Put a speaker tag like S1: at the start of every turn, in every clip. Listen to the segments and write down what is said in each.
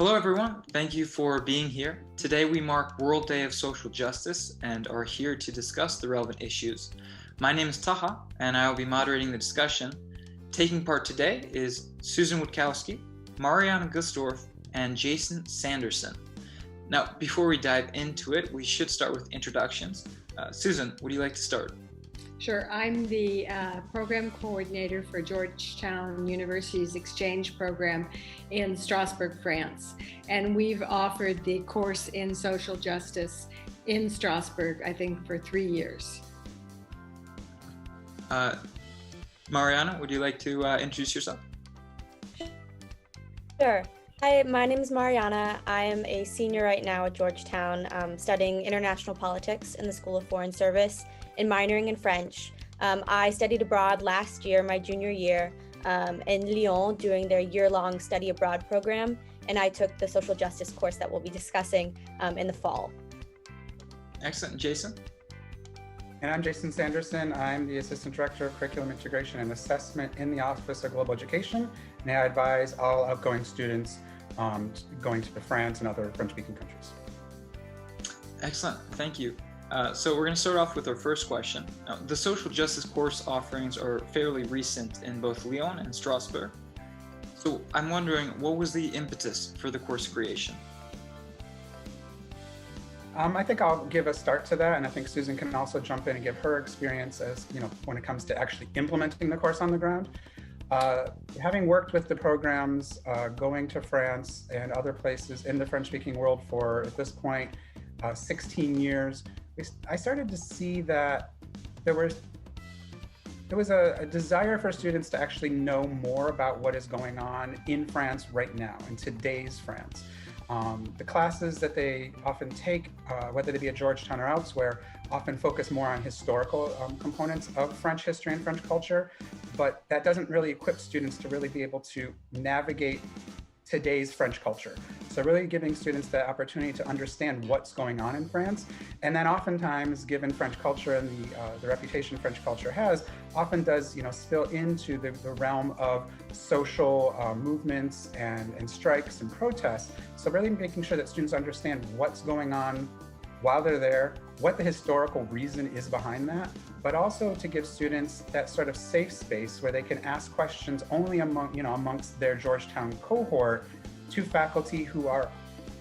S1: Hello everyone, thank you for being here. Today we mark World Day of Social Justice and are here to discuss the relevant issues. My name is Taha and I will be moderating the discussion. Taking part today is Susan Witkowski, Mariana Gusdorf, and Jason Sanderson. Now, before we dive into it, we should start with introductions. Susan, would you like to start?
S2: Sure. I'm the program coordinator for Georgetown University's exchange program in Strasbourg, France. And we've offered the course in social justice in Strasbourg, I think, for 3 years.
S1: Mariana, would you like to introduce yourself?
S3: Sure. Hi, my name is Mariana. I am a senior right now at Georgetown, studying international politics in the School of Foreign Service and minoring in French. I studied abroad last year, my junior year, in Lyon during their year-long study abroad program, and I took the social justice course that we'll be discussing in the fall.
S1: Excellent. Jason?
S4: And I'm Jason Sanderson. I'm the Assistant Director of Curriculum Integration and Assessment in the Office of Global Education, and I advise all outgoing students going to France and other French-speaking countries.
S1: Excellent. Thank you. So we're going to start off with our first question. Now, the social justice course offerings are fairly recent in both Lyon and Strasbourg. So I'm wondering, what was the impetus for the course creation?
S4: I think I'll give a start to that, and I think Susan can also jump in and give her experience as when it comes to actually implementing the course on the ground. Having worked with the programs, going to France and other places in the French-speaking world for, at this point, 16 years, I started to see that there was a desire for students to actually know more about what is going on in France right now, in today's France. The classes that they often take, whether they be at Georgetown or elsewhere, often focus more on historical components of French history and French culture, but that doesn't really equip students to really be able to navigate today's French culture. So really giving students the opportunity to understand what's going on in France. And then oftentimes, given French culture and the reputation French culture has, often does spill into the realm of social movements and strikes and protests. So really making sure that students understand what's going on while they're there, what the historical reason is behind that, but also to give students that sort of safe space where they can ask questions only amongst their Georgetown cohort to faculty who are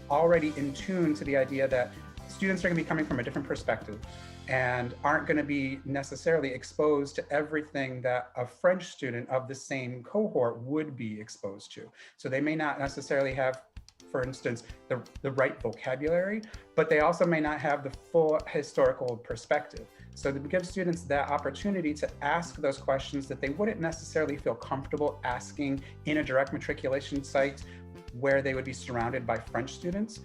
S4: already in tune to the idea that students are going to be coming from a different perspective and aren't going to be necessarily exposed to everything that a French student of the same cohort would be exposed to. So they may not necessarily have, for instance, the right vocabulary, but they also may not have the full historical perspective. So to give students that opportunity to ask those questions that they wouldn't necessarily feel comfortable asking in a direct matriculation site where they would be surrounded by French students,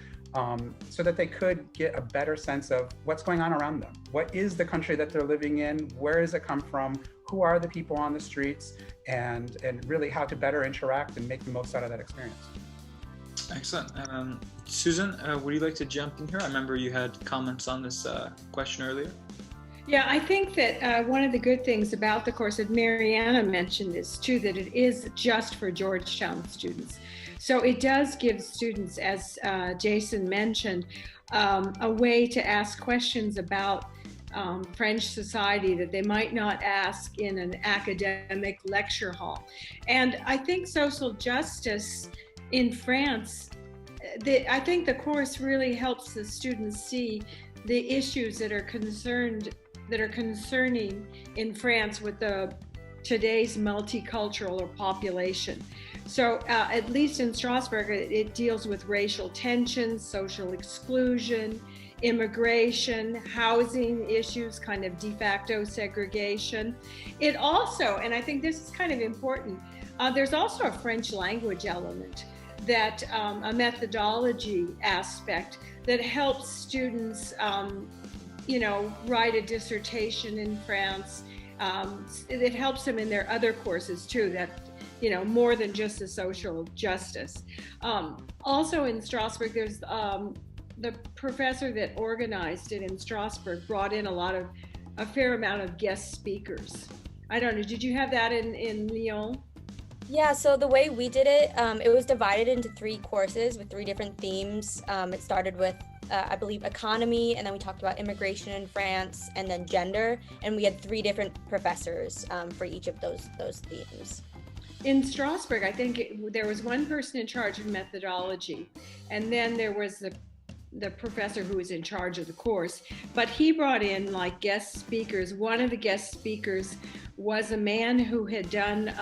S4: so that they could get a better sense of what's going on around them. What is the country that they're living in? Where does it come from? Who are the people on the streets? And really how to better interact and make the most out of that experience.
S1: Excellent. Susan, would you like to jump in here? I remember you had comments on this question earlier.
S2: Yeah, I think that one of the good things about the course that Mariana mentioned is too, that it is just for Georgetown students. So it does give students, as Jason mentioned, a way to ask questions about French society that they might not ask in an academic lecture hall. And I think social justice in France, I think the course really helps the students see the issues that are concerning in France with today's multicultural population. So at least in Strasbourg, it deals with racial tensions, social exclusion, immigration, housing issues, kind of de facto segregation. It also, and I think this is kind of important, there's also a French language element, that a methodology aspect that helps students write a dissertation in France. It helps them in their other courses too, that more than just the social justice. Also in Strasbourg, there's the professor that organized it in Strasbourg brought in a fair amount of guest speakers. I don't know, did you have that in Lyon?
S3: Yeah, so the way we did it, it was divided into 3 courses with 3 different themes. It started with, I believe, economy, and then we talked about immigration in France, and then gender. And we had 3 different professors for each of those themes.
S2: In Strasbourg, I think there was one person in charge of methodology, and then there was the professor who was in charge of the course, but he brought in like guest speakers. One of the guest speakers was a man who had done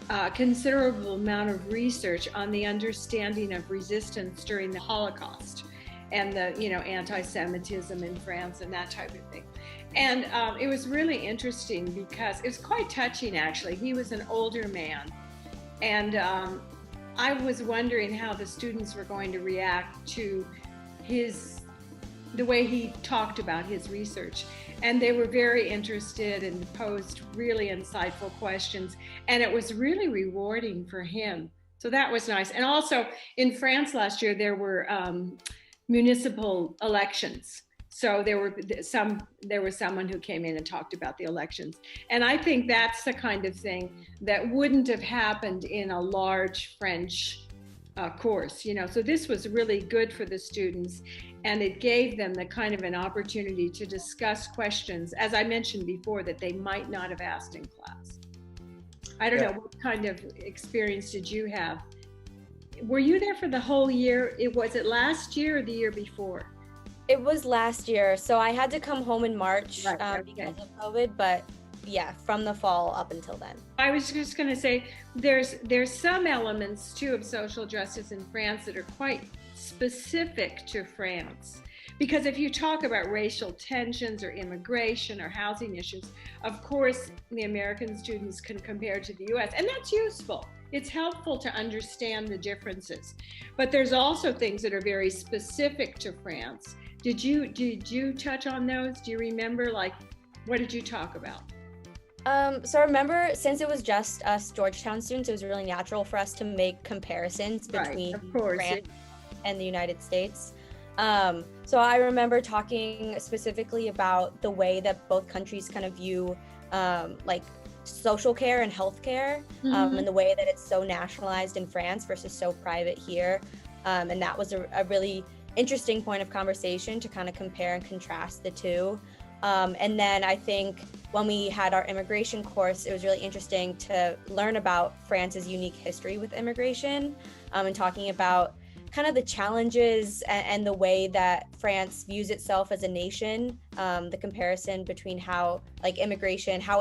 S2: a considerable amount of research on the understanding of resistance during the Holocaust and the, anti-Semitism in France and that type of thing. And it was really interesting because it was quite touching, actually. He was an older man, and I was wondering how the students were going to react to the way he talked about his research. And they were very interested and posed really insightful questions. And it was really rewarding for him. So that was nice. And also in France last year, there were municipal elections. So there was someone who came in and talked about the elections. And I think that's the kind of thing that wouldn't have happened in a large French course, So this was really good for the students, and it gave them the kind of an opportunity to discuss questions, as I mentioned before, that they might not have asked in class. I don't know, what kind of experience did you have? Were you there for the whole year? Was it last year or the year before?
S3: It was last year, so I had to come home in March because of COVID, but yeah, from the fall up until then.
S2: I was just going to say, there's some elements too of social justice in France that are quite specific to France. Because if you talk about racial tensions or immigration or housing issues, of course, the American students can compare to the US, and that's useful. It's helpful to understand the differences. But there's also things that are very specific to France. Did you touch on those? Do you remember, what did you talk about?
S3: So I remember, since it was just us Georgetown students, it was really natural for us to make comparisons between France and the United States. So I remember talking specifically about the way that both countries kind of view social care and healthcare, and the way that it's so nationalized in France versus so private here. And that was a really interesting point of conversation to kind of compare and contrast the two. And then I think when we had our immigration course, it was really interesting to learn about France's unique history with immigration, and talking about kind of the challenges and the way that France views itself as a nation, the comparison between how immigration how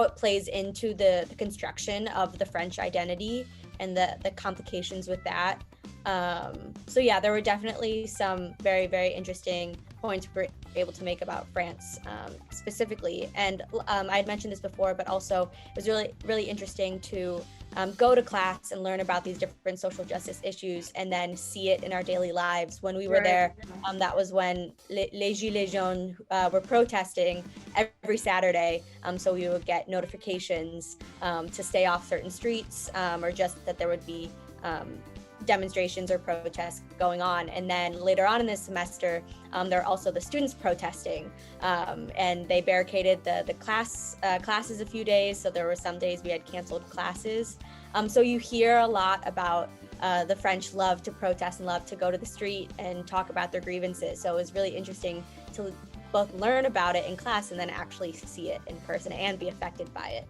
S3: it plays into the construction of the French identity and the complications with that. So yeah, there were definitely some very, very interesting points we were able to make about France specifically. And I had mentioned this before, but also it was really, really interesting to go to class and learn about these different social justice issues and then see it in our daily lives. When we were there, that was when les Gilets jaunes were protesting every Saturday. So we would get notifications to stay off certain streets, or just that there would be demonstrations or protests going on. And then later on in this semester, there are also the students protesting, and they barricaded the classes a few days. So there were some days we had canceled classes. So you hear a lot about the French love to protest and love to go to the street and talk about their grievances. So it was really interesting to both learn about it in class and then actually see it in person and be affected by it.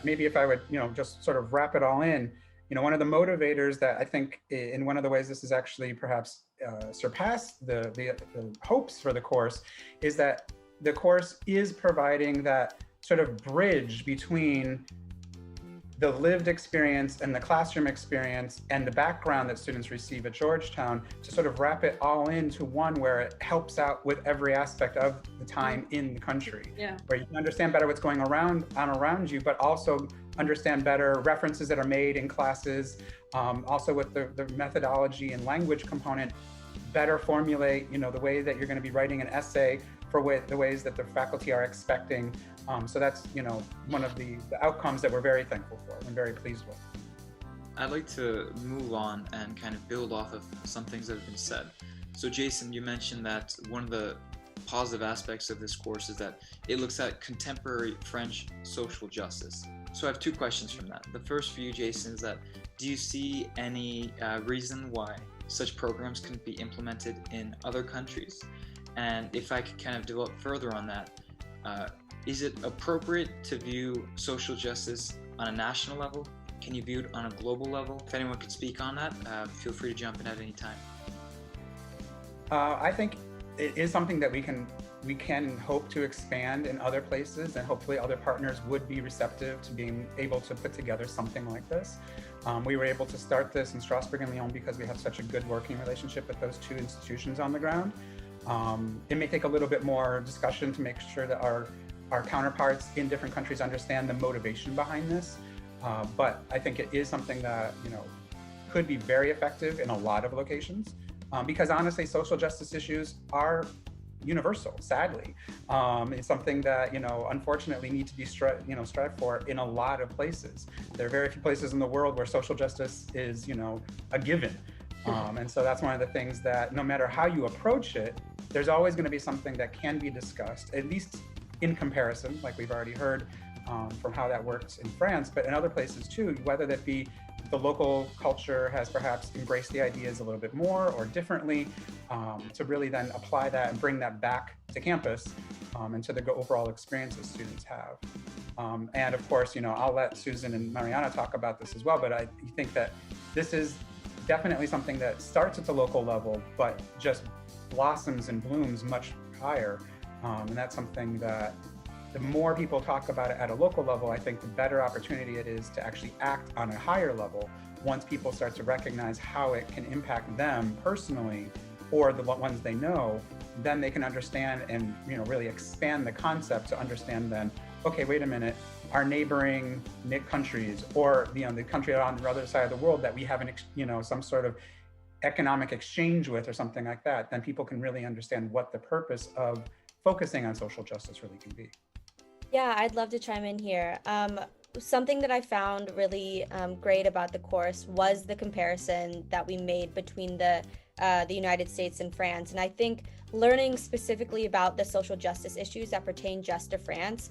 S4: Maybe if I would, just sort of wrap it all in, one of the motivators that I think in one of the ways this has actually perhaps surpassed the hopes for the course is that the course is providing that sort of bridge between the lived experience and the classroom experience and the background that students receive at Georgetown to sort of wrap it all into one where it helps out with every aspect of the time in the country.
S2: Yeah.
S4: Where you can understand better what's going around you, but also understand better references that are made in classes, also with the methodology and language component, better formulate, the way that you're going to be writing an essay for the ways that the faculty are expecting. So that's, one of the outcomes that we're very thankful for and very pleased with.
S1: I'd like to move on and kind of build off of some things that have been said. So Jason, you mentioned that one of the positive aspects of this course is that it looks at contemporary French social justice. So I have two questions from that. The first for you, Jason, is that do you see any reason why such programs couldn't be implemented in other countries? And if I could kind of develop further on that, is it appropriate to view social justice on a national level? Can you view it on a global level? If anyone could speak on that, feel free to jump in at any time.
S4: I think it is something that we can hope to expand in other places, and hopefully other partners would be receptive to being able to put together something like this. We were able to start this in Strasbourg and Lyon because we have such a good working relationship with those two institutions on the ground. It may take a little bit more discussion to make sure that our counterparts in different countries understand the motivation behind this. But I think it is something that, could be very effective in a lot of locations, because honestly, social justice issues are universal, sadly. It's something that, unfortunately need to be strived for in a lot of places. There are very few places in the world where social justice is, a given. And so that's one of the things that no matter how you approach it, there's always going to be something that can be discussed, at least in comparison, like we've already heard from how that works in France, but in other places too, whether that be the local culture has perhaps embraced the ideas a little bit more or differently, to really then apply that and bring that back to campus and to the overall experiences students have. And of course, I'll let Susan and Mariana talk about this as well, but I think that this is definitely something that starts at the local level, but just blossoms and blooms much higher. And that's something that the more people talk about it at a local level, I think the better opportunity it is to actually act on a higher level once people start to recognize how it can impact them personally or the ones they know. Then they can understand and really expand the concept to understand then, okay, wait a minute, our neighboring countries or the country on the other side of the world that we have some sort of economic exchange with or something like that, then people can really understand what the purpose of focusing on social justice really can be.
S3: Yeah, I'd love to chime in here. Something that I found really great about the course was the comparison that we made between the United States and France. And I think learning specifically about the social justice issues that pertain just to France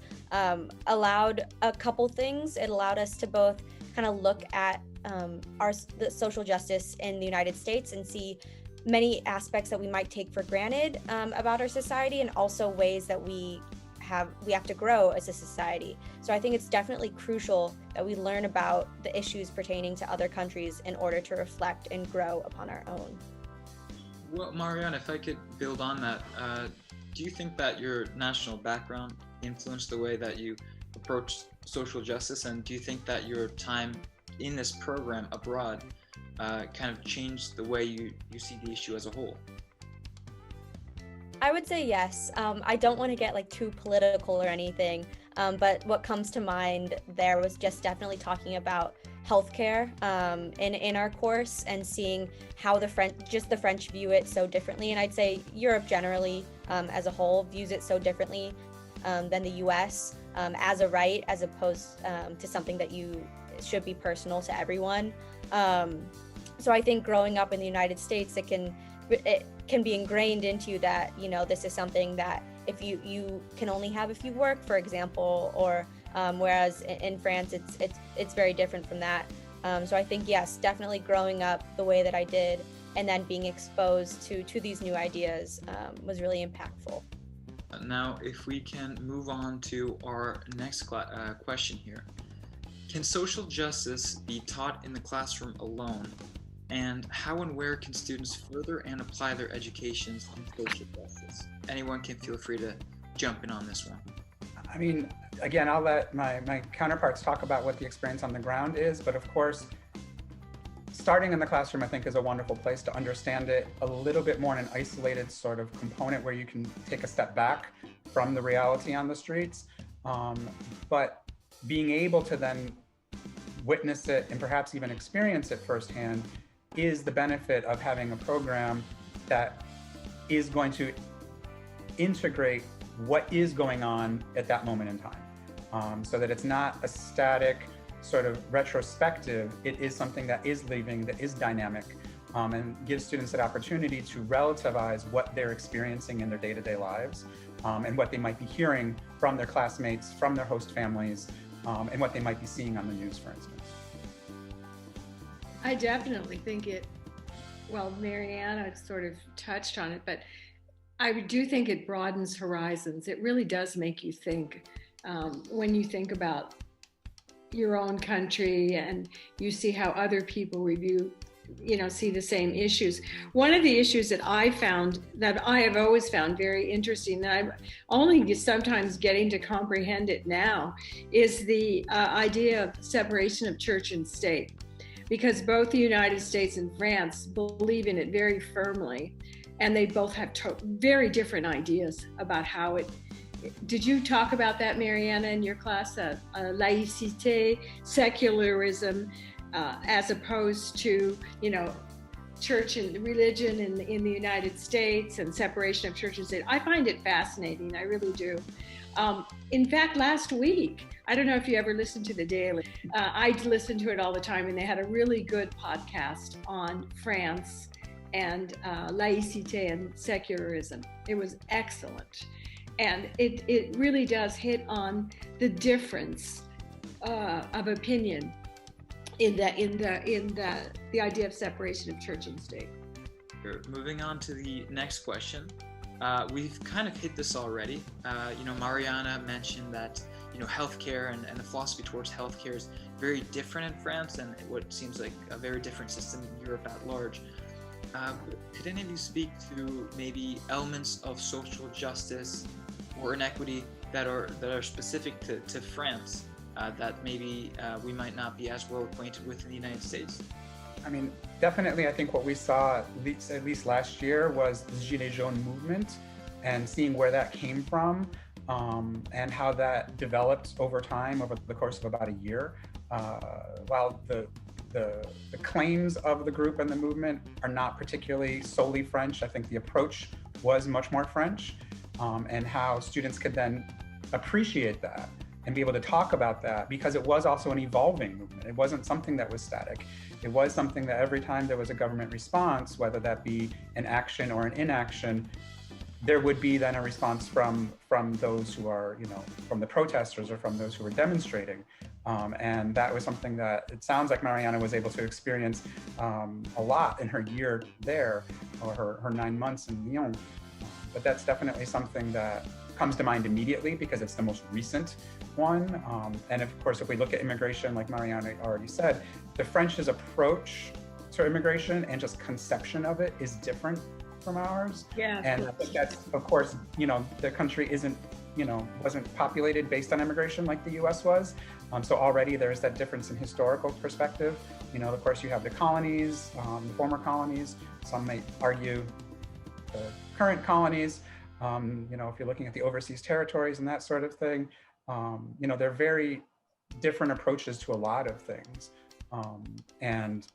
S3: allowed a couple things. It allowed us to both kind of look at the social justice in the United States and see many aspects that we might take for granted about our society, and also ways that we have to grow as a society. So I think it's definitely crucial that we learn about the issues pertaining to other countries in order to reflect and grow upon our own.
S1: Well, Mariana, if I could build on that, do you think that your national background influenced the way that you approach social justice? And do you think that your time in this program abroad kind of changed the way you see the issue as a whole?
S3: I would say yes. I don't want to get too political or anything, but what comes to mind there was just definitely talking about healthcare in our course and seeing how the French view it so differently. And I'd say Europe generally as a whole views it so differently than the US as a right, as opposed to something that should be personal to everyone. So I think growing up in the United States, it can be ingrained into you that, this is something that if you can only have if you work, for example, or whereas in France, it's very different from that. So I think, yes, definitely growing up the way that I did and then being exposed to these new ideas was really impactful.
S1: Now, if we can move on to our next question here. Can social justice be taught in the classroom alone? And how and where can students further and apply their educations in social justice? Anyone can feel free to jump in on this one.
S4: I mean, again, I'll let my counterparts talk about what the experience on the ground is, but of course, starting in the classroom, I think, is a wonderful place to understand it a little bit more in an isolated sort of component where you can take a step back from the reality on the streets. But being able to then witness it and perhaps even experience it firsthand is the benefit of having a program that is going to integrate what is going on at that moment in time, so that it's not a static sort of retrospective. It is something that is living, that is dynamic, and give students that opportunity to relativize what they're experiencing in their day-to-day lives, and what they might be hearing from their classmates, from their host families, and what they might be seeing on the news, for instance.
S2: I definitely think well, Mariana sort of touched on it, but I do think it broadens horizons. It really does make you think when you think about your own country and you see how other people see the same issues. One of the issues that I have always found very interesting, that I'm only sometimes getting to comprehend it now, is the idea of separation of church and state. Because both the United States and France believe in it very firmly, and they both have very different ideas about how it. Did you talk about that, Mariana, in your class? Laïcité, secularism, as opposed to, church and religion in the United States, and separation of church and state. I find it fascinating. I really do. In fact, last week, I don't know if you ever listened to The Daily. I listen to it all the time, and they had a really good podcast on France and laïcité and secularism. It was excellent. And it really does hit on the difference of opinion in the idea of separation of church and state.
S1: Sure. Moving on to the next question. We've kind of hit this already. Mariana mentioned that healthcare and the philosophy towards healthcare is very different in France and what seems like a very different system in Europe at large. Could any of you speak to maybe elements of social justice or inequity that are specific to France that maybe we might not be as well acquainted with in the United States?
S4: I mean, definitely, I think what we saw at least last year was the Gilets jaunes movement, and seeing where that came from, and how that developed over time, over the course of about a year. While the claims of the group and the movement are not particularly solely French, I think the approach was much more French, and how students could then appreciate that and be able to talk about that, because it was also an evolving movement. It wasn't something that was static. It was something that every time there was a government response, whether that be an action or an inaction, there would be then a response from those who are, from the protesters or from those who were demonstrating. And that was something that it sounds like Mariana was able to experience a lot in her year there, or her 9 months in Lyon. But that's definitely something that comes to mind immediately because it's the most recent one. And of course, if we look at immigration, like Mariana already said, the French's approach to immigration and just conception of it is different from ours.
S2: Yeah.
S4: And I think that's, of course, the country wasn't populated based on immigration like the US was. So already there's that difference in historical perspective. Of course, you have the colonies, the former colonies. Some might argue the current colonies. If you're looking at the overseas territories and that sort of thing, they're very different approaches to a lot of things. And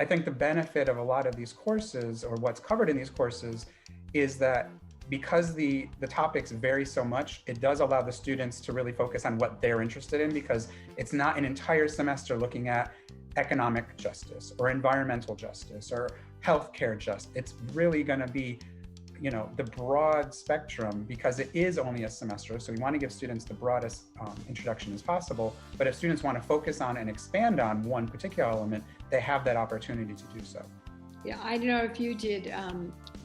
S4: I think the benefit of a lot of these courses, or what's covered in these courses, is that because the topics vary so much, it does allow the students to really focus on what they're interested in, because it's not an entire semester looking at economic justice or environmental justice or healthcare justice. It's really going to be the broad spectrum, because it is only a semester. So we want to give students the broadest introduction as possible. But if students want to focus on and expand on one particular element, they have that opportunity to do so.
S2: Yeah, I don't know if you did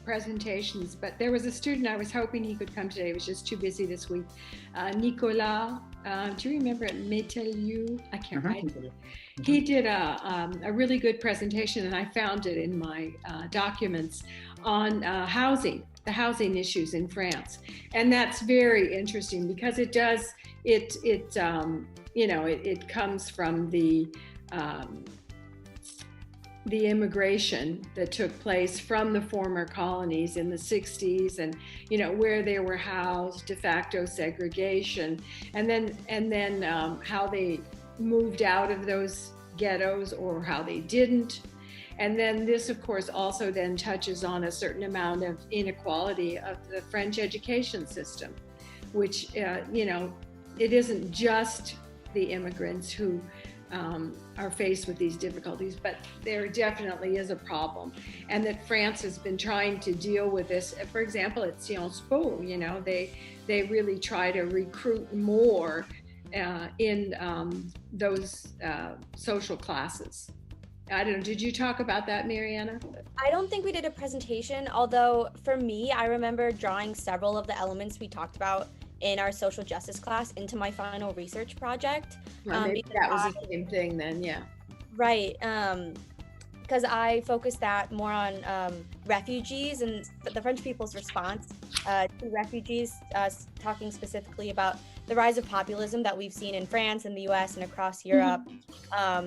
S2: presentations, but there was a student, I was hoping he could come today. He was just too busy this week. Nicolas, do you remember at Metelieu? I can't write. Mm-hmm. He did a really good presentation, and I found it in my documents on housing, the housing issues in France. And that's very interesting because it comes from the immigration that took place from the former colonies in the 60s, and where they were housed, de facto segregation, and then how they moved out of those ghettos or how they didn't. And then this, of course, also then touches on a certain amount of inequality of the French education system, which, it isn't just the immigrants who are faced with these difficulties, but there definitely is a problem, and that France has been trying to deal with this. For example, at Sciences Po, you know, they really try to recruit more in those social classes. I don't know, did you talk about that, Mariana?
S3: I don't think we did a presentation, although for me, I remember drawing several of the elements we talked about in our social justice class into my final research project.
S2: Well, maybe that was the same thing then, yeah.
S3: Right, because I focused that more on refugees and the French people's response to refugees, talking specifically about the rise of populism that we've seen in France and the US and across Europe.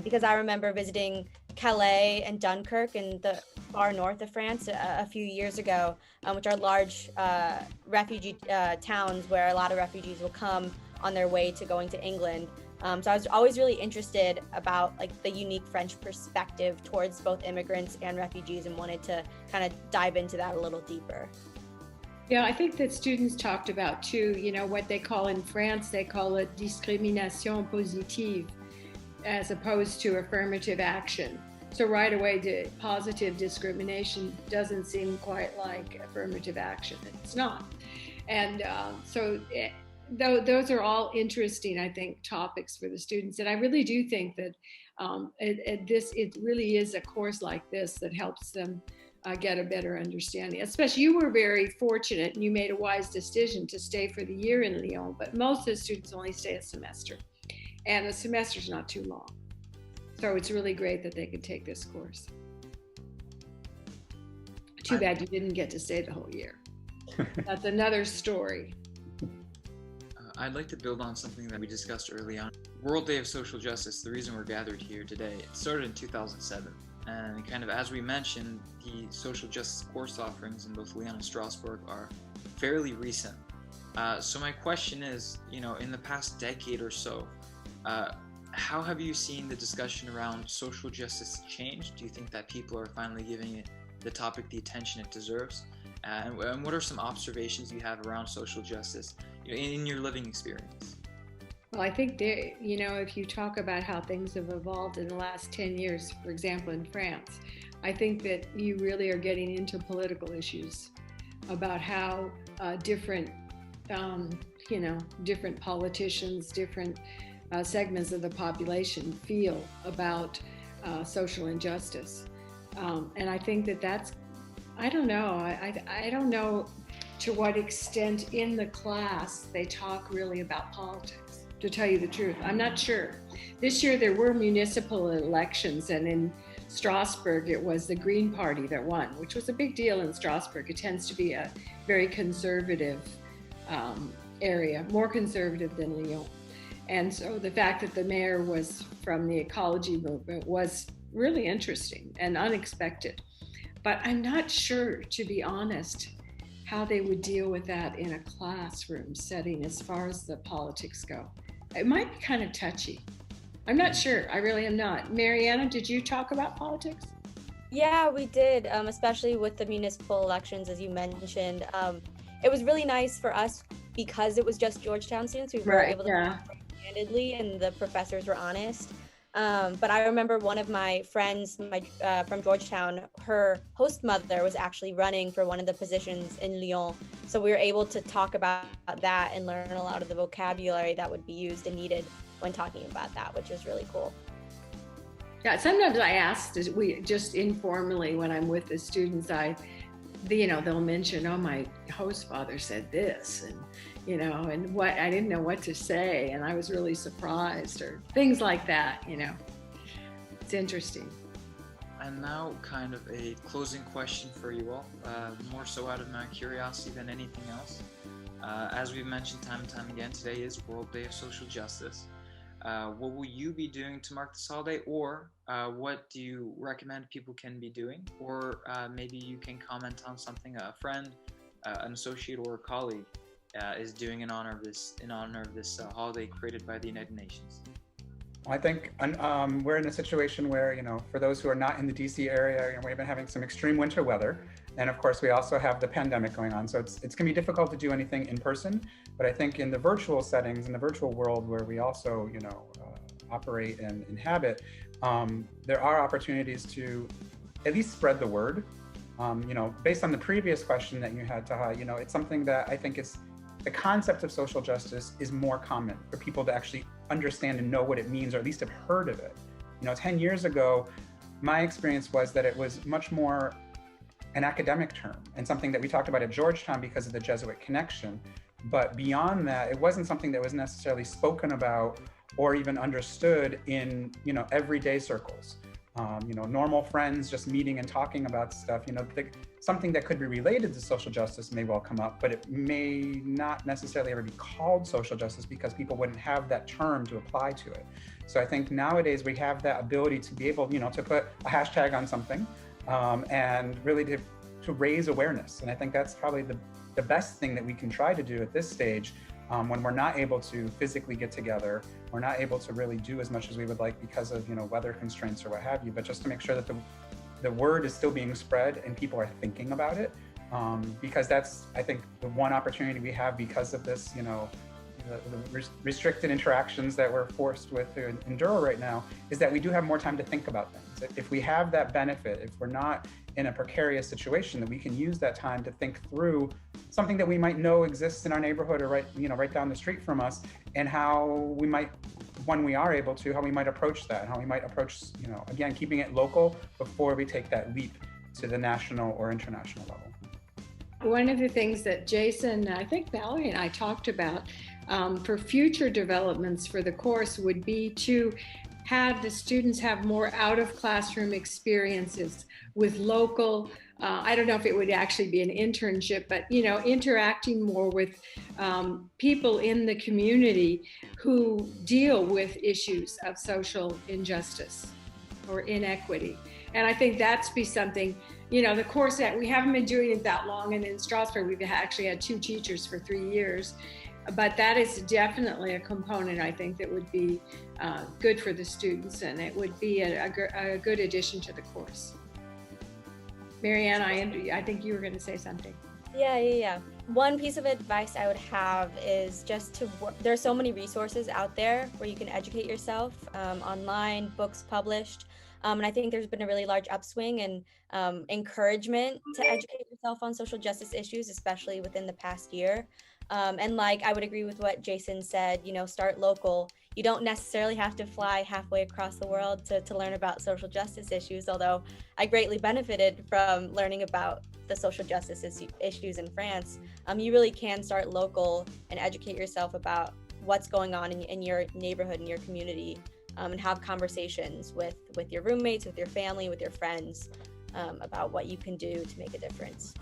S3: Because I remember visiting Calais and Dunkirk in the far north of France a few years ago, which are large refugee towns where a lot of refugees will come on their way to going to England. So I was always really interested about like the unique French perspective towards both immigrants and refugees, and wanted to kind of dive into that a little deeper.
S2: Yeah, I think that students talked about too, you know, what they call in France, they call it discrimination positive, as opposed to affirmative action. So right away, the positive discrimination doesn't seem quite like affirmative action. It's not. And those are all interesting, I think, topics for the students. And I really do think that it really is a course like this that helps them get a better understanding. Especially, you were very fortunate and you made a wise decision to stay for the year in Lyon, but most of the students only stay a semester. And a semester's not too long. So it's really great that they could take this course. Too bad you didn't get to stay the whole year. That's another story.
S1: I'd like to build on something that we discussed early on. World Day of Social Justice, the reason we're gathered here today, it started in 2007. And kind of as we mentioned, the social justice course offerings in both Lyon and Strasbourg are fairly recent. So my question is, you know, in the past decade or so, how have you seen the discussion around social justice change? Do you think that people are finally giving it the topic the attention it deserves? And what are some observations you have around social justice, you know, in your living experience?
S2: Well, I think you know, if you talk about how things have evolved in the last 10 years, for example, in France, I think that you really are getting into political issues about how different politicians, different segments of the population feel about social injustice. And I think that's, I don't know, I don't know to what extent in the class they talk really about politics, to tell you the truth. I'm not sure. This year there were municipal elections, and in Strasbourg it was the Green Party that won, which was a big deal in Strasbourg. It tends to be a very conservative area, more conservative than Lyon. And so the fact that the mayor was from the ecology movement was really interesting and unexpected. But I'm not sure, to be honest, how they would deal with that in a classroom setting as far as the politics go. It might be kind of touchy. I'm not sure. I really am not. Mariana, did you talk about politics?
S3: Yeah, we did, especially with the municipal elections, as you mentioned. It was really nice for us because it was just Georgetown students. We were able to talk candidly, and the professors were honest. But I remember one of my friends from Georgetown, her host mother was actually running for one of the positions in Lyon. So we were able to talk about that and learn a lot of the vocabulary that would be used and needed when talking about that, which was really cool.
S2: Yeah, sometimes I ask, we just informally when I'm with the students, they'll mention, oh, my host father said this, and and what I didn't know what to say, and I was really surprised, or things like that. It's interesting.
S1: And now kind of a closing question for you all, more so out of my curiosity than anything else. As we've mentioned time and time again, today is World Day of Social Justice. What will you be doing to mark this holiday, or what do you recommend people can be doing? Or maybe you can comment on something a friend, an associate, or a colleague is doing in honor of this holiday created by the United Nations.
S4: I think we're in a situation where, for those who are not in the DC area, we've been having some extreme winter weather. And of course, we also have the pandemic going on. So it's going to be difficult to do anything in person. But I think in the virtual settings, in the virtual world where we also, operate and inhabit, there are opportunities to at least spread the word. Based on the previous question that you had, Taha, it's something that I think is the concept of social justice is more common for people to actually understand and know what it means, or at least have heard of it. 10 years ago, my experience was that it was much more an academic term and something that we talked about at Georgetown because of the Jesuit connection. But beyond that, it wasn't something that was necessarily spoken about or even understood in, everyday circles. Normal friends just meeting and talking about stuff, something that could be related to social justice may well come up, but it may not necessarily ever be called social justice because people wouldn't have that term to apply to it. So I think nowadays we have that ability to be able, to put a hashtag on something and really to raise awareness. And I think that's probably the best thing that we can try to do at this stage. When we're not able to physically get together, we're not able to really do as much as we would like because of weather constraints or what have you, but just to make sure that the word is still being spread and people are thinking about it, because that's, I think, the one opportunity we have because of this, the restricted interactions that we're forced with to endure right now, is that we do have more time to think about things. If we have that benefit, if we're not in a precarious situation, that we can use that time to think through something that we might know exists in our neighborhood or right down the street from us, and how we might, when we are able to, how we might approach that, and how we might approach, again, keeping it local before we take that leap to the national or international level.
S2: One of the things that Jason, I think Valerie and I talked about for future developments for the course would be to have the students have more out of classroom experiences with local, I don't know if it would actually be an internship, but interacting more with people in the community who deal with issues of social injustice or inequity. And I think that's be something, the course that we haven't been doing it that long, and in Strasbourg we've actually had 2 teachers for 3 years. But that is definitely a component, I think, that would be good for the students, and it would be a good addition to the course. Marianne, I think you were going to say something.
S3: Yeah. One piece of advice I would have is just to work. There are so many resources out there where you can educate yourself, online, books published. And I think there's been a really large upswing and encouragement to educate yourself on social justice issues, especially within the past year. And I would agree with what Jason said, start local. You don't necessarily have to fly halfway across the world to learn about social justice issues, although I greatly benefited from learning about the social justice issues in France. You really can start local and educate yourself about what's going on in your neighborhood, in your community, and have conversations with your roommates, with your family, with your friends about what you can do to make a difference.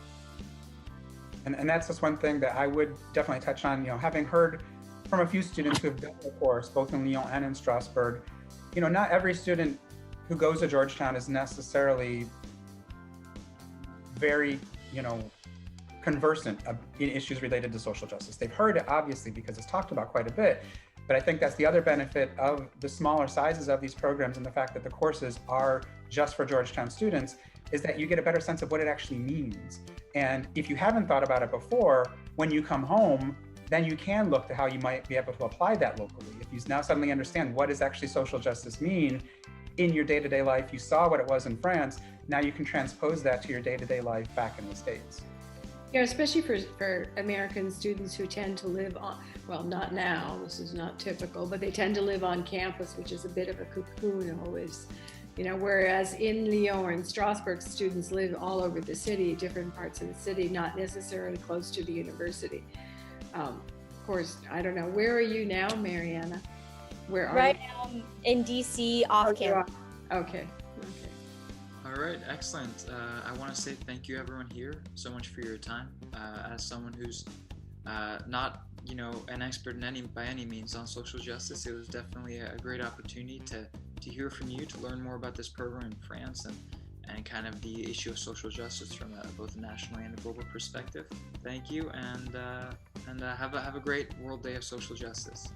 S4: And that's just one thing that I would definitely touch on, having heard from a few students who have done the course, both in Lyon and in Strasbourg, not every student who goes to Georgetown is necessarily very, conversant in issues related to social justice. They've heard it, obviously, because it's talked about quite a bit. But I think that's the other benefit of the smaller sizes of these programs, and the fact that the courses are just for Georgetown students, is that you get a better sense of what it actually means. And if you haven't thought about it before, when you come home, then you can look to how you might be able to apply that locally. If you now suddenly understand what does actually social justice mean in your day-to-day life, you saw what it was in France, now you can transpose that to your day-to-day life back in the States.
S2: Yeah, especially for American students who tend to live on, well, not now, this is not typical, but they tend to live on campus, which is a bit of a cocoon always. Whereas in Lyon or in Strasbourg, students live all over the city, different parts of the city, not necessarily close to the university. Of course, I don't know. Where are you now, Mariana? Where are
S3: right
S2: you?
S3: Now in DC, off campus.
S2: Okay.
S1: All right, excellent. I want to say thank you, everyone here, so much for your time. As someone who's not, an expert by any means on social justice, it was definitely a great opportunity to hear from you, to learn more about this program in France and kind of the issue of social justice from both a national and a global perspective. Thank you, and have a great World Day of Social Justice.